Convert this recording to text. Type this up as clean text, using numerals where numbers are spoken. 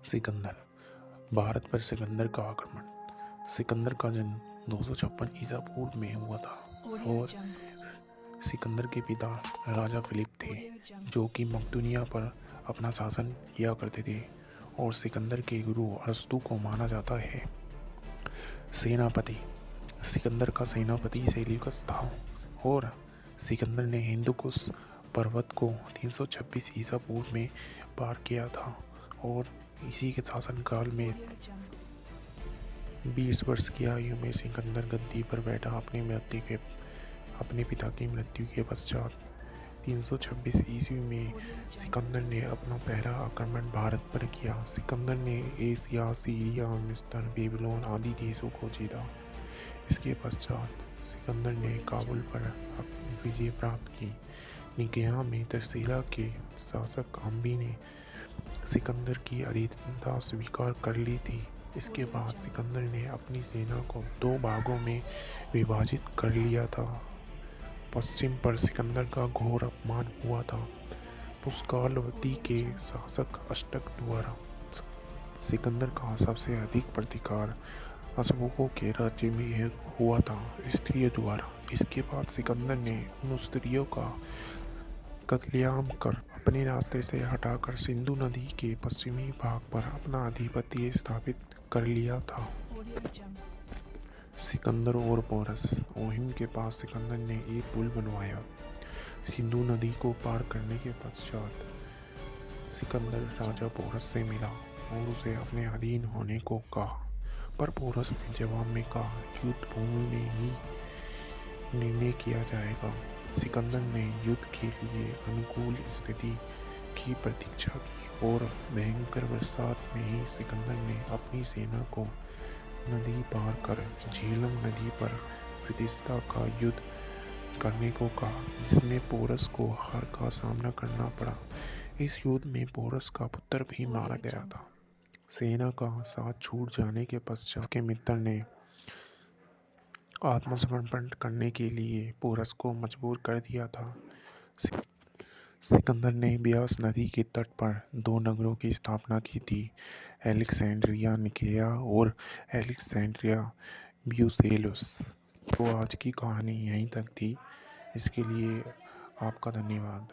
सिकंदर। भारत पर सिकंदर का आक्रमण। सिकंदर का जन्म 256 ईसा पूर्व में हुआ था और सिकंदर के पिता राजा फिलिप थे, जो कि मकदूनिया पर अपना शासन किया करते थे और सिकंदर के गुरु अरस्तु को माना जाता है। सेनापति। सिकंदर का सेनापति सेल्यूकस था और सिकंदर ने हिंदुकुश पर्वत को 326 ईसा पूर्व में पार किया था और इसी के शासनकाल में 20 वर्ष की आयु में सिकंदर गद्दी पर बैठा। अपने पिता की मृत्यु के पश्चात 326 ईस्वी में सिकंदर ने अपना पहला आक्रमण भारत पर किया। सिकंदर ने एशिया, सीरिया, मिस्र, बेबीलोन आदि देशों को जीता। इसके पश्चात सिकंदर ने काबुल पर विजय प्राप्त की। निकेया में तर्सीला के शासक अम्बी ने सिकंदर की अधीनता स्वीकार कर ली थी। इसके बाद सिकंदर ने अपनी सेना को 2 भागों में विभाजित कर लिया था। पश्चिम पर सिकंदर का घोर अपमान हुआ था पुष्कलवती के शासक अष्टक द्वारा। सिकंदर का सबसे अधिक प्रतिकार अशोकों के राज्य में हुआ था स्त्रियों द्वारा। इसके बाद सिकंदर ने उन स्त्रियों का कत्लेआम कर अपने रास्ते से हटाकर सिंधु नदी के पश्चिमी भाग पर अपना आधिपत्य स्थापित कर लिया था। सिकंदर और पोरस। ओहिंद के पास सिकंदर ने एक पुल बनवाया। सिंधु नदी को पार करने के पश्चात सिकंदर राजा पोरस से मिला और उसे अपने अधीन होने को कहा, पर पोरस ने जवाब में कहा युद्ध भूमि में ही निर्णय किया जाएगा। सिकंदर ने युद्ध के लिए अनुकूल स्थिति की प्रतीक्षा की और भयंकर बरसात में ही सिकंदर ने अपनी सेना को नदी पार कर झेलम नदी पर फिदिस्ता का युद्ध करने को कहा, जिसमें पोरस को हार का सामना करना पड़ा। इस युद्ध में पोरस का पुत्र भी मारा गया था। सेना का साथ छूट जाने के पश्चात उसके मित्र ने आत्मसमर्पण करने के लिए पोरस को मजबूर कर दिया था। सिकंदर ने ब्यास नदी के तट पर 2 नगरों की स्थापना की थी, अलेक्जेंड्रिया निकेया और अलेक्जेंड्रिया ब्यूसेलस। तो आज की कहानी यहीं तक थी। इसके लिए आपका धन्यवाद।